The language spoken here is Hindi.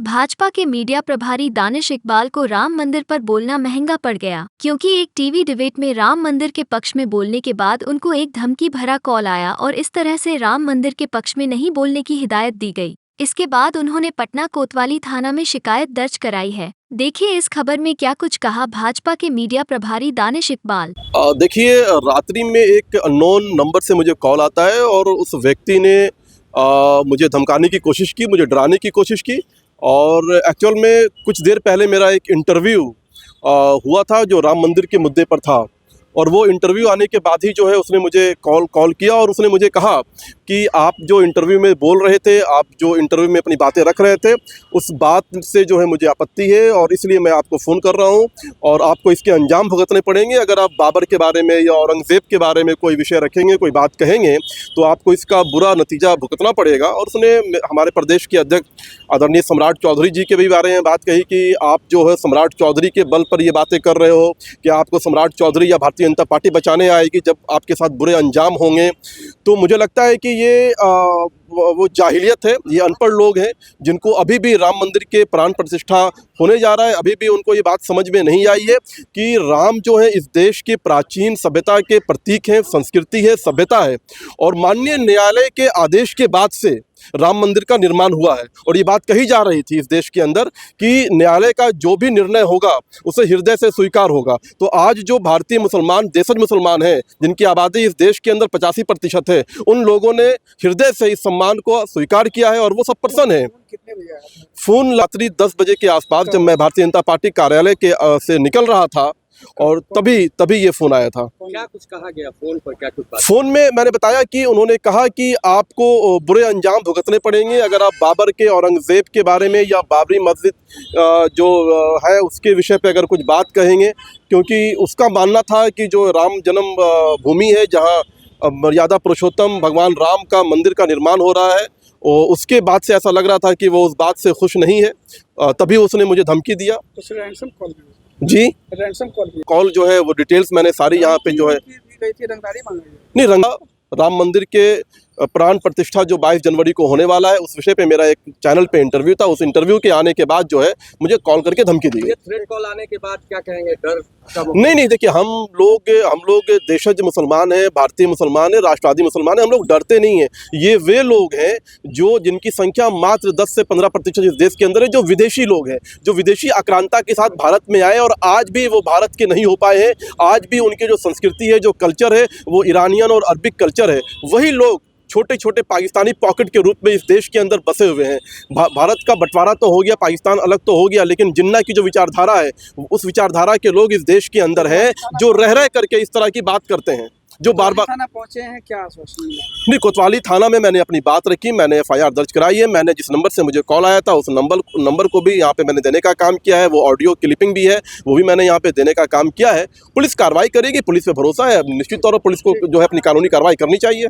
भाजपा के मीडिया प्रभारी दानिश इकबाल को राम मंदिर पर बोलना महंगा पड़ गया, क्योंकि एक टीवी डिबेट में राम मंदिर के पक्ष में बोलने के बाद उनको एक धमकी भरा कॉल आया और इस तरह से राम मंदिर के पक्ष में नहीं बोलने की हिदायत दी गई। इसके बाद उन्होंने पटना कोतवाली थाना में शिकायत दर्ज कराई है। देखिए इस खबर में क्या कुछ कहा भाजपा के मीडिया प्रभारी दानिश इकबाल। देखिए, रात्रि में एक अननोन नंबर से मुझे कॉल आता है और उस व्यक्ति ने मुझे धमकाने की कोशिश की, मुझे डराने की कोशिश की। और एक्चुअल में कुछ देर पहले मेरा एक इंटरव्यू हुआ था जो राम मंदिर के मुद्दे पर था, और वो इंटरव्यू आने के बाद ही जो है उसने मुझे कॉल किया और उसने मुझे कहा कि आप जो इंटरव्यू में बोल रहे थे, आप जो इंटरव्यू में अपनी बातें रख रहे थे, उस बात से जो है मुझे आपत्ति है और इसलिए मैं आपको फ़ोन कर रहा हूं और आपको इसके अंजाम भुगतने पड़ेंगे। अगर आप बाबर के बारे में या औरंगज़ेब के बारे में कोई विषय रखेंगे, कोई बात कहेंगे, तो आपको इसका बुरा नतीजा भुगतना पड़ेगा। और उसने हमारे प्रदेश के अध्यक्ष आदरणीय सम्राट चौधरी जी के भी बारे में बात कही कि आप जो है सम्राट चौधरी के बल पर ये बातें कर रहे हो कि आपको सम्राट चौधरी या भारतीय जनता पार्टी बचाने आएगी जब आपके साथ बुरे अंजाम होंगे। तो मुझे लगता है कि ये वो जाहिलियत है, ये अनपढ़ लोग हैं जिनको अभी भी राम मंदिर के प्राण प्रतिष्ठा होने जा रहा है, अभी भी उनको ये बात समझ में नहीं आई है कि राम जो है इस देश के प्राचीन सभ्यता के प्रतीक हैं, संस्कृति है, सभ्यता है। और माननीय न्यायालय के आदेश के बाद से राम मंदिर का निर्माण हुआ है और ये बात कही जा रही थी इस देश के अंदर कि न्यायालय का जो भी निर्णय होगा उसे हृदय से स्वीकार होगा। तो आज जो भारतीय मुसलमान, देशज मुसलमान हैं, जिनकी आबादी इस देश के अंदर 85% है, उन लोगों ने हृदय से इस सम्मान को स्वीकार किया है और वो सब प्रसन्न है। फ़ोन रात्रि 10 बजे के आसपास जब मैं भारतीय जनता पार्टी कार्यालय के से निकल रहा था और तभी ये फ़ोन आया था। क्या कुछ कहा गया फ़ोन पर? क्या कुछ फ़ोन में मैंने बताया कि उन्होंने कहा कि आपको बुरे अंजाम भुगतने पड़ेंगे अगर आप बाबर के, औरंगज़ेब के बारे में या बाबरी मस्जिद जो है उसके विषय पे अगर कुछ बात कहेंगे, क्योंकि उसका मानना था कि जो राम जन्म भूमि है जहाँ मर्यादा पुरुषोत्तम भगवान राम का मंदिर का निर्माण हो रहा है, और उसके बाद से ऐसा लग रहा था कि वो उस बात से खुश नहीं है। तभी उसने मुझे धमकी दिया। जी, रैंसम कॉल जो है वो डिटेल्स मैंने सारी यहाँ पे जो है नहीं रंगा। राम मंदिर के प्राण प्रतिष्ठा जो 22 जनवरी को होने वाला है, उस विषय पे मेरा एक चैनल पे इंटरव्यू था। उस इंटरव्यू के आने के बाद जो है मुझे कॉल करके धमकी दी गई। थ्रेट कॉल आने के बाद क्या कहेंगे? डर? नहीं, देखिए हम लोग देशज मुसलमान हैं, भारतीय मुसलमान हैं, राष्ट्रवादी मुसलमान हैं, हम लोग डरते नहीं हैं। ये वे लोग हैं जो जिनकी संख्या मात्र 10 से 15% इस देश के अंदर है, जो विदेशी लोग हैं, जो विदेशी आक्रांता के साथ भारत में आए और आज भी वो भारत के नहीं हो पाए हैं। आज भी उनकी जो संस्कृति है, जो कल्चर है, वो ईरानियन और अरबिक कल्चर है। वही लोग छोटे छोटे पाकिस्तानी पॉकेट के रूप में इस देश के अंदर बसे हुए हैं। भारत का बंटवारा तो हो गया, पाकिस्तान अलग तो हो गया, लेकिन जिन्ना की जो विचारधारा है, उस विचारधारा के लोग इस देश के अंदर हैं जो रह करके इस तरह की बात करते हैं, जो बार बार थाना पहुंचे हैं। क्या आश्वासन मिला? नहीं, कोतवाली थाना में मैंने अपनी बात रखी, मैंने FIR दर्ज कराई है। मैंने जिस नंबर से मुझे कॉल आया था उस नंबर को भी यहाँ पे मैंने देने का काम किया है। वो ऑडियो क्लिपिंग भी है, वो भी मैंने यहाँ पे देने का काम किया है। पुलिस कार्रवाई करेगी, पुलिस पे भरोसा है। निश्चित तौर पर पुलिस को जो है अपनी कानूनी कार्रवाई करनी चाहिए।